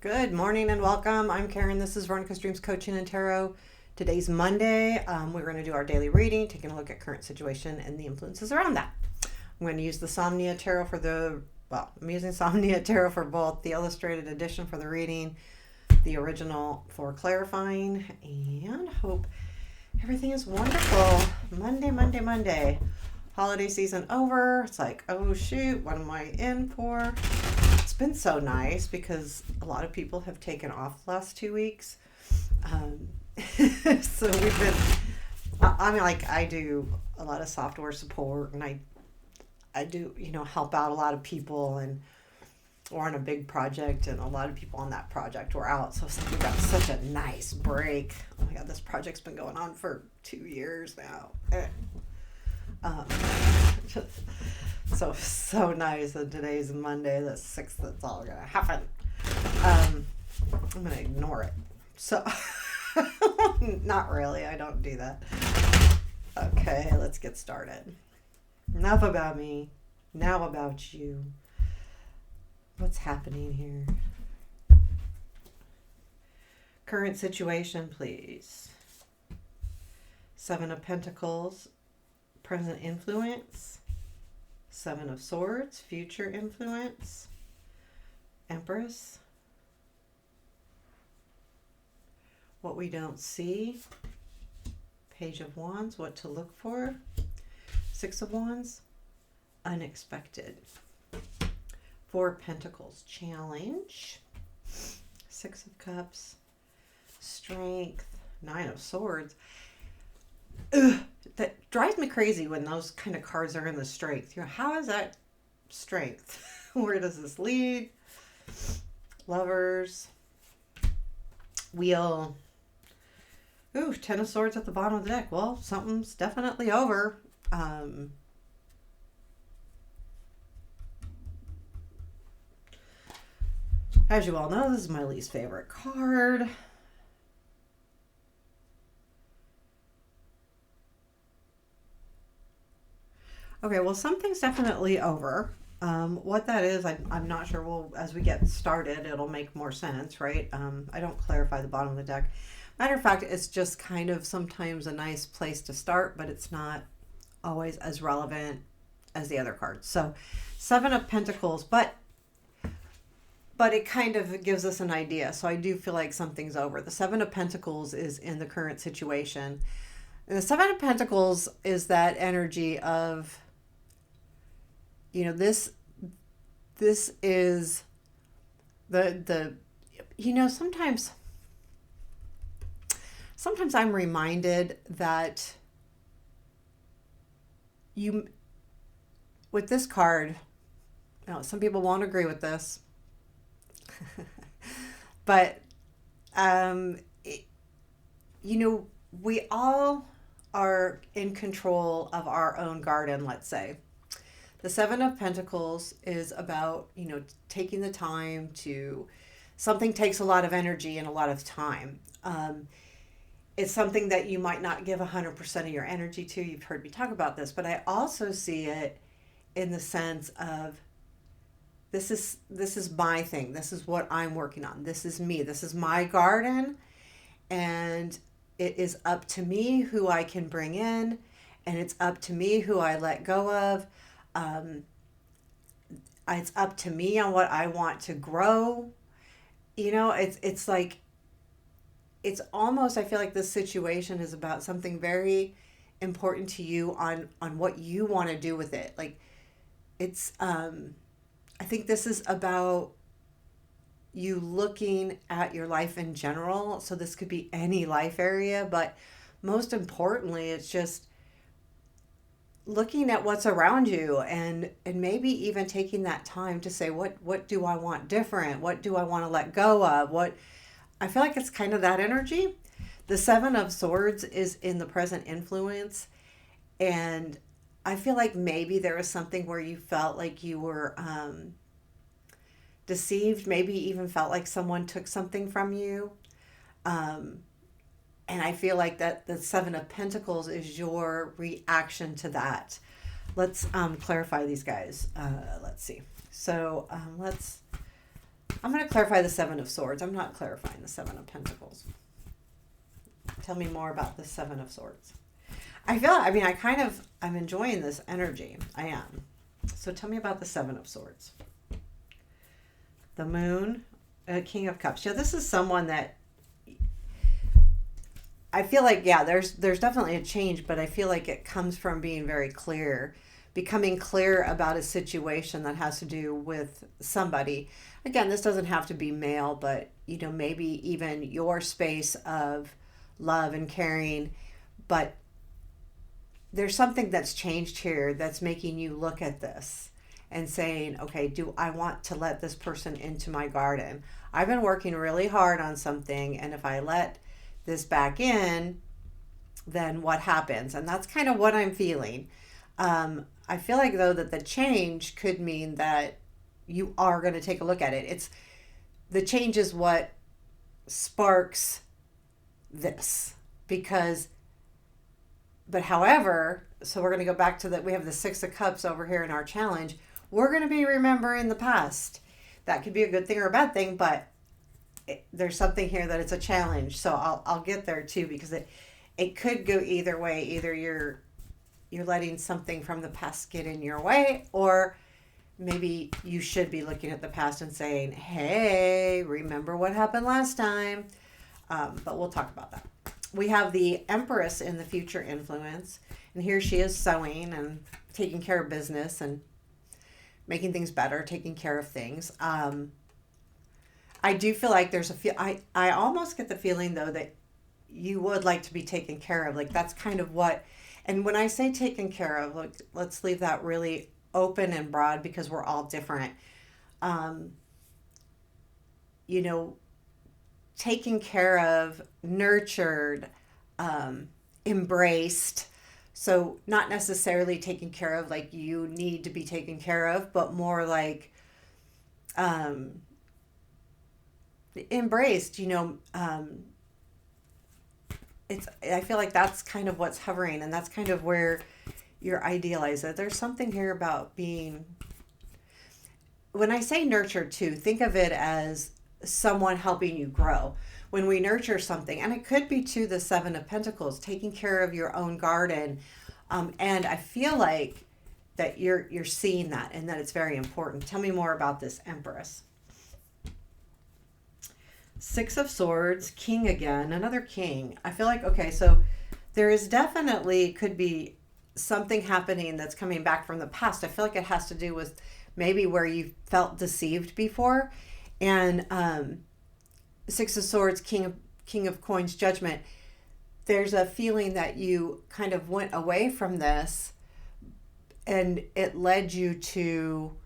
Good morning and welcome. I'm Karen. This is Veronica's Dreams Coaching and Tarot. Today's Monday. We're going to do our daily reading, taking a look at current situation and the influences around that. I'm going to use the Somnia Tarot I'm using Somnia Tarot for both the illustrated edition for the reading, the original for clarifying, and hope everything is wonderful. Monday. Holiday season over. It's like, oh shoot, what am I in for? It's been so nice because a lot of people have taken off the last 2 weeks. So we've been, I do a lot of software support and I do, help out a lot of people, and we're on a big project and a lot of people on that project were out. So it's like we got such a nice break. Oh my God, this project's been going on for 2 years now. Um, so nice that today's Monday the 6th. That's all gonna happen. I'm gonna ignore it. So not really, I don't do that. Okay, let's get started. Enough about me, now about you. What's happening here? Current situation, please. 7 of Pentacles, present influence. 7 of Swords, future influence. Empress. What we don't see. Page of Wands, what to look for. 6 of Wands, unexpected. 4 of Pentacles, challenge. 6 of Cups, strength. 9 of Swords. Ugh, that drives me crazy when those kind of cards are in the strength. How is that strength? Where does this lead? Lovers. Wheel. Ooh, 10 of Swords at the bottom of the deck. Well, something's definitely over. As you all know, this is my least favorite card. Okay, well, something's definitely over. What that is, I'm not sure. Well, as we get started, it'll make more sense, right? I don't clarify the bottom of the deck. Matter of fact, it's just kind of sometimes a nice place to start, but it's not always as relevant as the other cards. So 7 of Pentacles, but it kind of gives us an idea. So I do feel like something's over. The 7 of Pentacles is in the current situation. And the 7 of Pentacles is that energy of, this is the sometimes I'm reminded that with this card, some people won't agree with this, but we all are in control of our own garden, let's say. The 7 of Pentacles is about, taking the time to, something takes a lot of energy and a lot of time. It's something that you might not give 100% of your energy to. You've heard me talk about this, but I also see it in the sense of, this is my thing. This is what I'm working on. This is me. This is my garden. And it is up to me who I can bring in, and it's up to me who I let go of. It's up to me on what I want to grow. It's like, it's almost, I feel like this situation is about something very important to you on what you want to do with it. Like, it's, I think this is about you looking at your life in general. So this could be any life area, but most importantly, it's just looking at what's around you and maybe even taking that time to say, what do I want different? What do I want to let go of? I feel like it's kind of that energy. The 7 of Swords is in the present influence. And I feel like maybe there was something where you felt like you were deceived, maybe even felt like someone took something from you. And I feel like that the 7 of Pentacles is your reaction to that. Let's clarify these guys. Let's see. So let's I'm going to clarify the Seven of Swords. I'm not clarifying the Seven of Pentacles. Tell me more about the Seven of Swords. I'm enjoying this energy. I am. So tell me about the Seven of Swords. The Moon, King of Cups. Yeah, this is someone that I feel like, yeah, there's definitely a change, but I feel like it comes from being very clear, becoming clear about a situation that has to do with somebody. Again, this doesn't have to be male, but maybe even your space of love and caring, but there's something that's changed here that's making you look at this and saying, okay, do I want to let this person into my garden? I've been working really hard on something, and if I let this back in, then what happens? And that's kind of what I'm feeling. I feel like, though, that the change could mean that you are going to take a look at it. The change is what sparks this, but however, so we're going to go back to that. We have the Six of Cups over here in our challenge. We're going to be remembering the past. That could be a good thing or a bad thing, but there's something here that it's a challenge. So I'll get there too, because it could go either way. Either you're letting something from the past get in your way, or maybe you should be looking at the past and saying, hey, remember what happened last time. But we'll talk about that. We have the Empress in the future influence, and here she is sewing and taking care of business and making things better, taking care of things. I do feel like there's I almost get the feeling, though, that you would like to be taken care of. Like, that's kind of what, and when I say taken care of, like, let's leave that really open and broad, because we're all different. Taken care of, nurtured, embraced. So not necessarily taken care of like you need to be taken care of, but more like embraced. I feel like that's kind of what's hovering, and that's kind of where you're idealized. That there's something here about being. When I say nurture too, think of it as someone helping you grow. When we nurture something, and it could be to the Seven of Pentacles, taking care of your own garden, and I feel like that you're seeing that, and that it's very important. Tell me more about this Empress. Six of Swords, King again, another King. I feel like, okay, so there is definitely could be something happening that's coming back from the past. I feel like it has to do with maybe where you felt deceived before. And Six of Swords, King of Coins, Judgment. There's a feeling that you kind of went away from this, and it led you to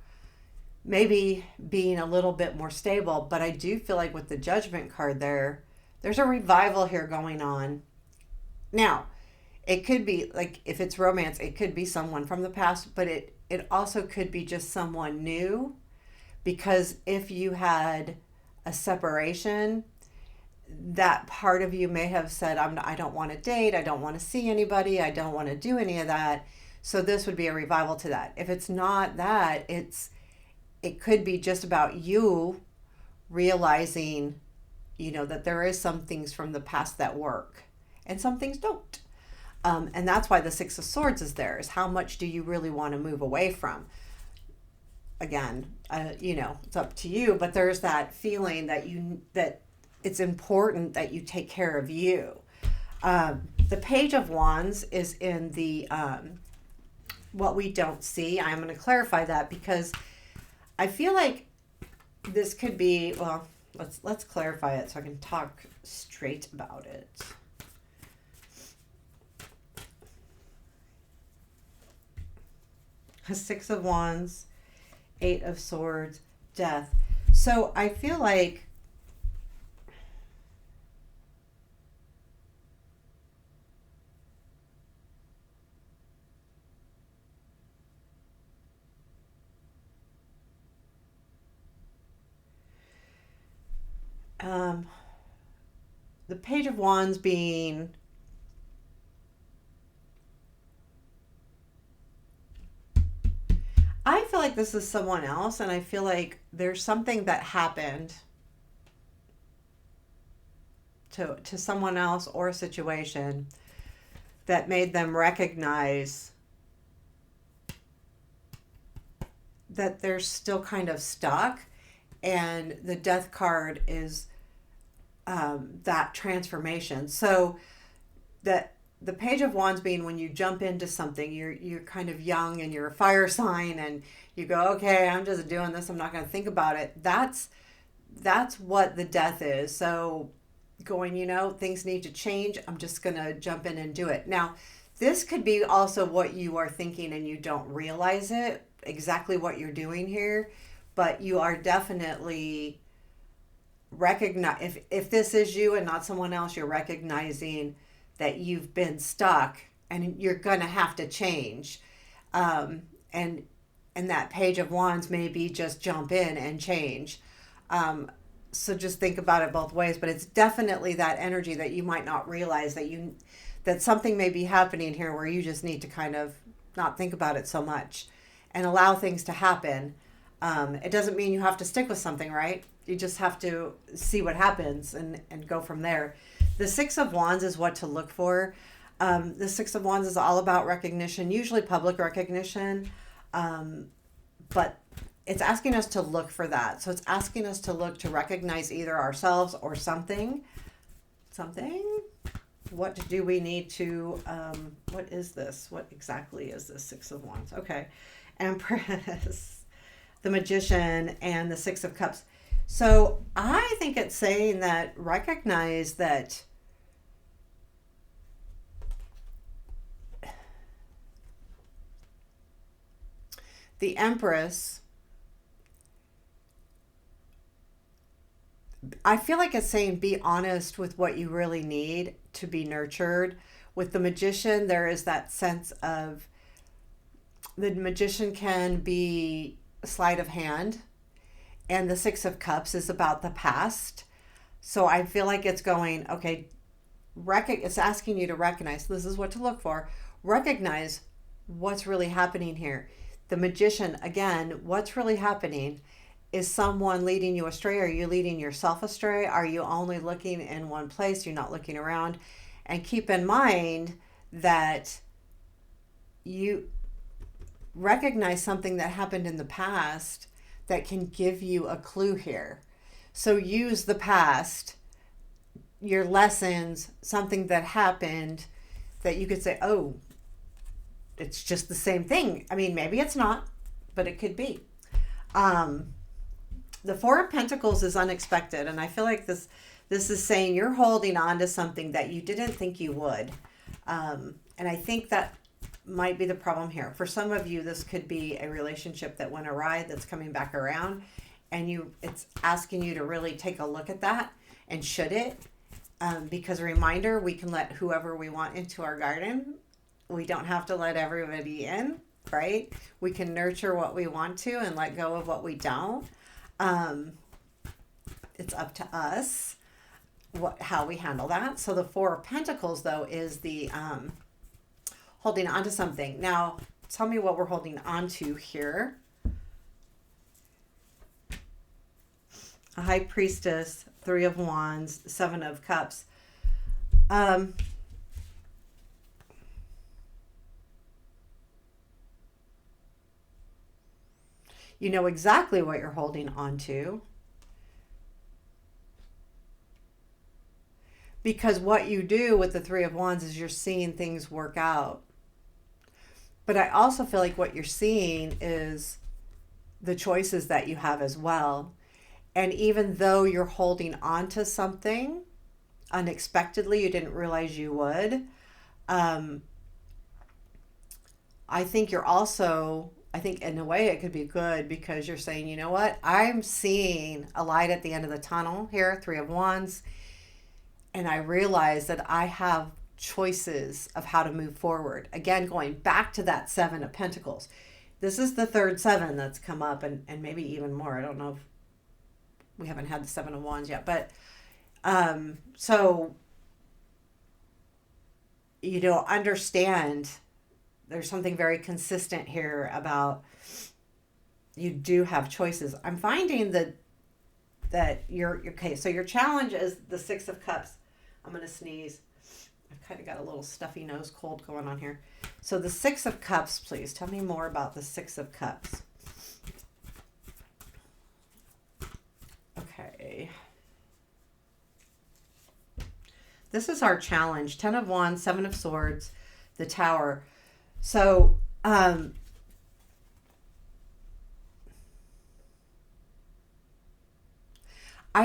maybe being a little bit more stable. But I do feel like with the Judgment card there's a revival here going on. Now, it could be like, if it's romance, it could be someone from the past, but it also could be just someone new. Because if you had a separation, that part of you may have said, I don't want to date, I don't want to see anybody, I don't want to do any of that. So this would be a revival to that. If it's not that, it could be just about you realizing, that there is some things from the past that work and some things don't. And that's why the Six of Swords is there, is how much do you really want to move away from? Again, it's up to you, but there's that feeling that it's important that you take care of you. The Page of Wands is in the what we don't see. I'm going to clarify that, because I feel like this could be, well, let's clarify it so I can talk straight about it. Six of Wands, Eight of Swords, Death. So I feel like the Page of Wands being I feel like like this is someone else, and I feel like there's something that happened to someone else or a situation that made them recognize that they're still kind of stuck. And the death card is that transformation. So that the Page of Wands being when you jump into something, you're kind of young and you're a fire sign, and you go, okay, I'm just doing this. I'm not going to think about it. That's what the death is. So going, things need to change. I'm just going to jump in and do it. Now, this could be also what you are thinking and you don't realize it, exactly what you're doing here, but you are definitely if this is you and not someone else, you're recognizing that you've been stuck and you're going to have to change. And that Page of Wands maybe just jump in and change. So just think about it both ways, but it's definitely that energy that you might not realize that something may be happening here where you just need to kind of not think about it so much and allow things to happen. It doesn't mean you have to stick with something, right? You just have to see what happens and go from there. The Six of Wands is what to look for. The Six of Wands is all about recognition, usually public recognition, but it's asking us to look for that. So it's asking us to look to recognize either ourselves or something. What do we need to, what is this? What exactly is this Six of Wands? Okay. Empress, the Magician, and the Six of Cups. So I think it's saying that recognize that the Empress, I feel like it's saying be honest with what you really need to be nurtured. With the Magician, there is that sense of the Magician can be sleight of hand, and the Six of Cups is about the past. So I feel like it's going, okay, it's asking you to recognize, this is what to look for, recognize what's really happening here. The Magician, again, what's really happening? Is someone leading you astray? Are you leading yourself astray? Are you only looking in one place? You're not looking around. And keep in mind that you recognize something that happened in the past that can give you a clue here. So use the past, your lessons, something that happened that you could say, oh, it's just the same thing. I mean, maybe it's not, but it could be. The Four of Pentacles is unexpected, and I feel like this is saying you're holding on to something that you didn't think you would. And I think that might be the problem here. For some of you, this could be a relationship that went awry that's coming back around, and it's asking you to really take a look at that, and should it? Because a reminder, we can let whoever we want into our garden. We don't have to let everybody in, right? We can nurture what we want to and let go of what we don't. It's up to us how we handle that. So the Four of Pentacles, though, is the holding on to something. Now, tell me what we're holding on to here. A High Priestess, Three of Wands, Seven of Cups. You know exactly what you're holding on to. Because what you do with the Three of Wands is you're seeing things work out. But I also feel like what you're seeing is the choices that you have as well. And even though you're holding on to something unexpectedly, you didn't realize you would, I think you're also, I think in a way it could be good because you're saying, you know what, I'm seeing a light at the end of the tunnel here, Three of Wands, and I realize that I have choices of how to move forward. Again, going back to that Seven of Pentacles. This is the third seven that's come up, and maybe even more. I don't know if we haven't had the Seven of Wands yet, but so, understand there's something very consistent here about you do have choices. I'm finding that you're okay. So your challenge is the Six of Cups. I'm gonna sneeze. I've kind of got a little stuffy nose cold going on here. So the Six of Cups, please tell me more about the Six of Cups. Okay. This is our challenge. 10 of Wands, 7 of Swords, the Tower. So, I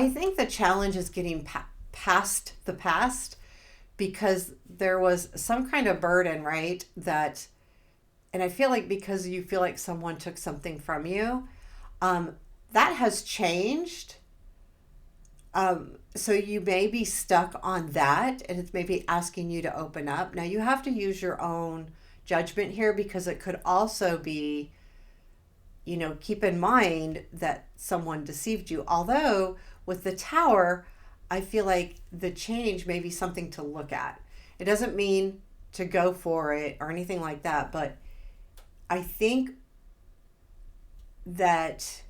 think the challenge is getting past the past because there was some kind of burden, right? And I feel like because you feel like someone took something from you, um, that has changed. So you may be stuck on that, and it's maybe asking you to open up. Now you have to use your own judgment here because it could also be, keep in mind that someone deceived you. Although with the Tower, I feel like the change may be something to look at. It doesn't mean to go for it or anything like that, but I think that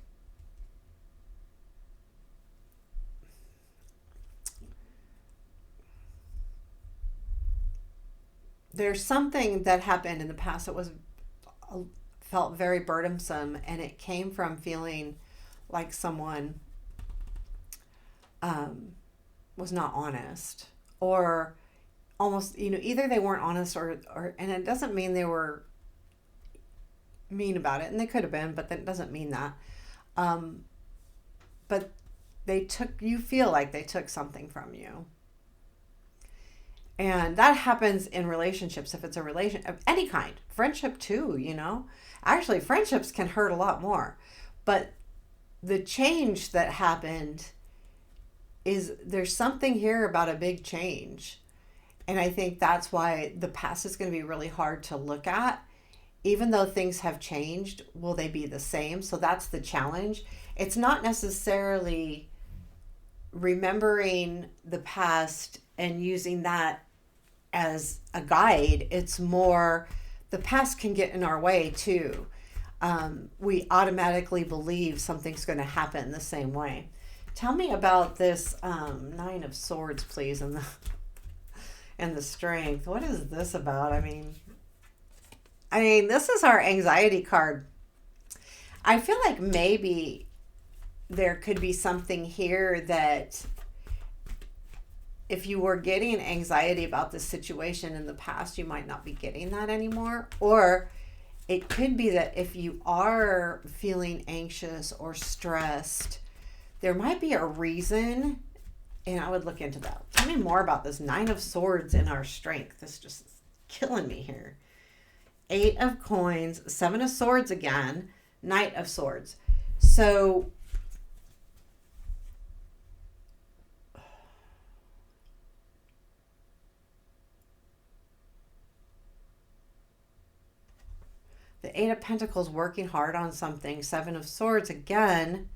there's something that happened in the past that was felt very burdensome, and it came from feeling like someone um, was not honest, or almost, either they weren't honest, or and it doesn't mean they were mean about it, and they could have been, but that doesn't mean that. um, but you feel like they took something from you. And that happens in relationships. If it's a relation of any kind, friendship too, actually friendships can hurt a lot more. But the change that happened is, there's something here about a big change. And I think that's why the past is going to be really hard to look at. Even though things have changed, will they be the same? So that's the challenge. It's not necessarily remembering the past and using that as a guide. It's more, the past can get in our way too. We automatically believe something's going to happen the same way. Tell me about this Nine of Swords, please, and the Strength. What is this about? I mean, this is our anxiety card. I feel like maybe there could be something here that if you were getting anxiety about this situation in the past, you might not be getting that anymore. Or it could be that if you are feeling anxious or stressed, there might be a reason, and I would look into that. Tell me more about this Nine of Swords and our Strength. This just is killing me here. 8 of Coins, 7 of Swords again, Knight of Swords. So the 8 of Pentacles, working hard on something. 7 of Swords again,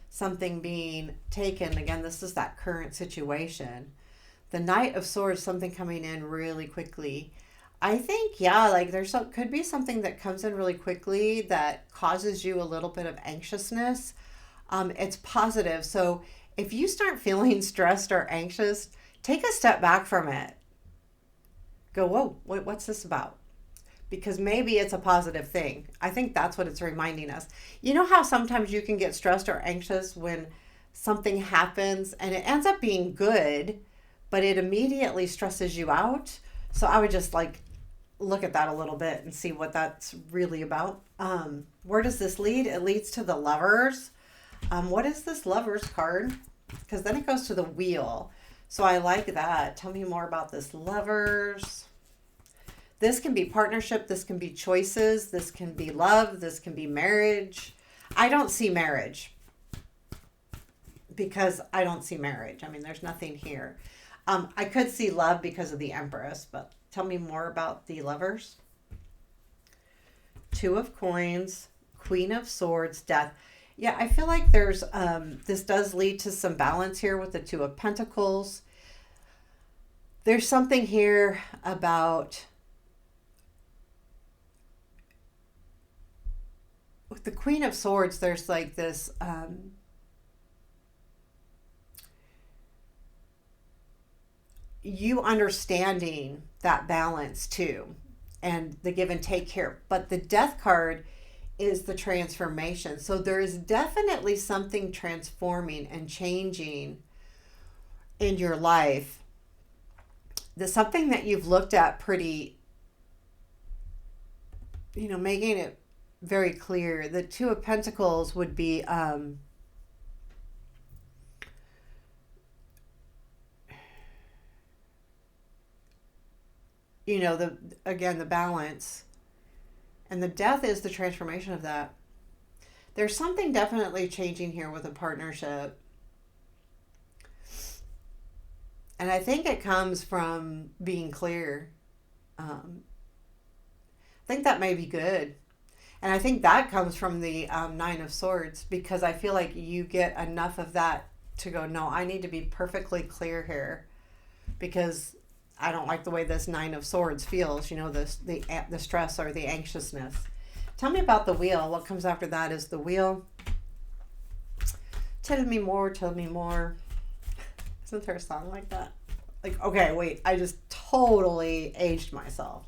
something being taken. Again, this is that current situation. The Knight of Swords, something coming in really quickly. I think, yeah, like could be something that comes in really quickly that causes you a little bit of anxiousness. It's positive. So if you start feeling stressed or anxious, take a step back from it. Go, whoa, what's this about? Because maybe it's a positive thing. I think that's what it's reminding us. You know how sometimes you can get stressed or anxious when something happens and it ends up being good, but it immediately stresses you out? So I would just look at that a little bit and see what that's really about. Where does this lead? It leads to the Lovers. What is this Lovers card? Because then it goes to the Wheel. So I like that. Tell me more about this Lovers. This can be partnership. This can be choices. This can be love. This can be marriage. I don't see marriage because I don't see marriage. I mean, there's nothing here. I could see love because of the Empress, but tell me more about the Lovers. 2 of Coins, Queen of Swords, Death. Yeah, I feel like there's this does lead to some balance here with the 2 of Pentacles. There's something here about with the Queen of Swords, there's like this you understanding that balance too, and the give and take here. But the Death card is the transformation. So there is definitely something transforming and changing in your life. There's something that you've looked at pretty, making it very clear. The Two of Pentacles would be the balance, and the Death is the transformation of that. There's something definitely changing here with a partnership, and I think it comes from being clear. I think that may be good, and I think that comes from the Nine of Swords, because I feel like you get enough of that to go, no, I need to be perfectly clear here, because I don't like the way this Nine of Swords feels, the stress or the anxiousness. Tell me about the Wheel. What comes after that is the Wheel. Tell me more, tell me more. Isn't there a song like that? Like, okay, wait, I just totally aged myself.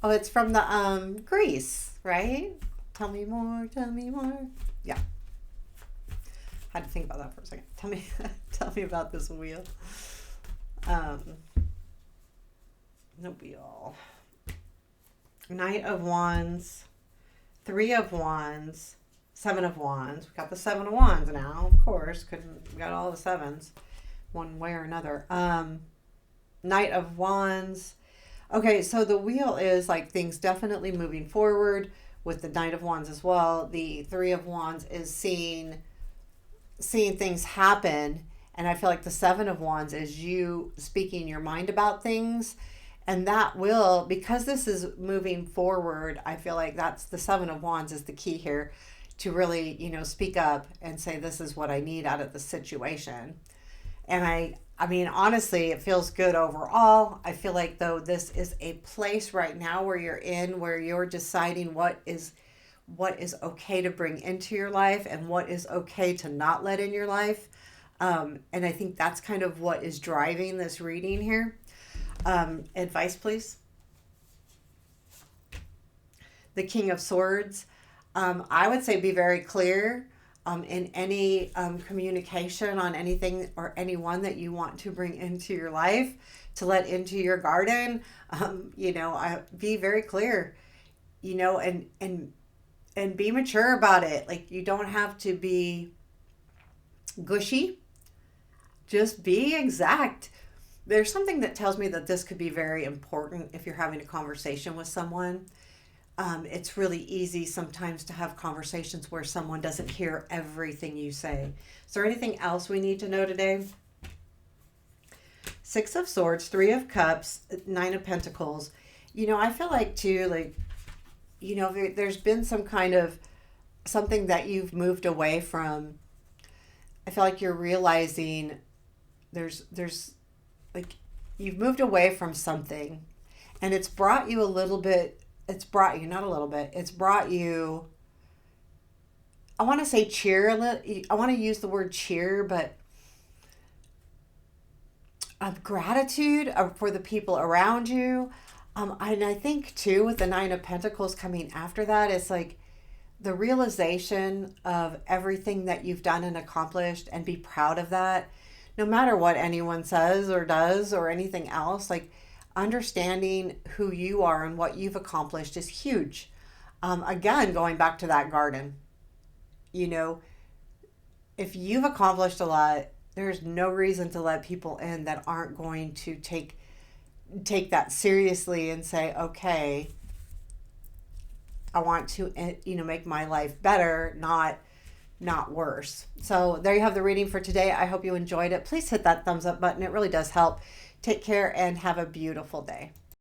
Oh, it's from the Grease, right? Tell me more, tell me more. Yeah. Had to think about that for a second. Tell me about this Wheel. The Wheel. Knight of Wands, Three of Wands, Seven of Wands. We got the Seven of Wands now, of course. We got all the sevens, one way or another. Knight of Wands. Okay, so the Wheel is like things definitely moving forward with the Knight of Wands as well. The Three of Wands is seeing things happen. And I feel like the Seven of Wands is you speaking your mind about things. And that will, because this is moving forward, I feel like that's the Seven of Wands is the key here to really, speak up and say, this is what I need out of the situation. And I mean, honestly, it feels good overall. I feel like, though, this is a place right now where you're deciding what is okay to bring into your life and what is okay to not let in your life. And I think that's kind of what is driving this reading here. Advice, please. The King of Swords. I would say be very clear in any communication on anything or anyone that you want to bring into your life, to let into your garden. Be very clear, and be mature about it. Like, you don't have to be gushy. Just be exact. There's something that tells me that this could be very important if you're having a conversation with someone. It's really easy sometimes to have conversations where someone doesn't hear everything you say. Is there anything else we need to know today? Six of Swords, Three of Cups, Nine of Pentacles. I feel like too, there's been some kind of something that you've moved away from. I feel like you're realizing there's like you've moved away from something, and it's brought you I want to say cheer. I want to use the word cheer, but gratitude for the people around you. And I think too, with the Nine of Pentacles coming after that, it's like the realization of everything that you've done and accomplished, and be proud of that. No matter what anyone says or does or anything else, like understanding who you are and what you've accomplished is huge. Again, going back to that garden, if you've accomplished a lot, there's no reason to let people in that aren't going to take that seriously and say, okay, I want to, make my life better, not worse. So there you have the reading for today. I hope you enjoyed it. Please hit that thumbs up button. It really does help. Take care and have a beautiful day.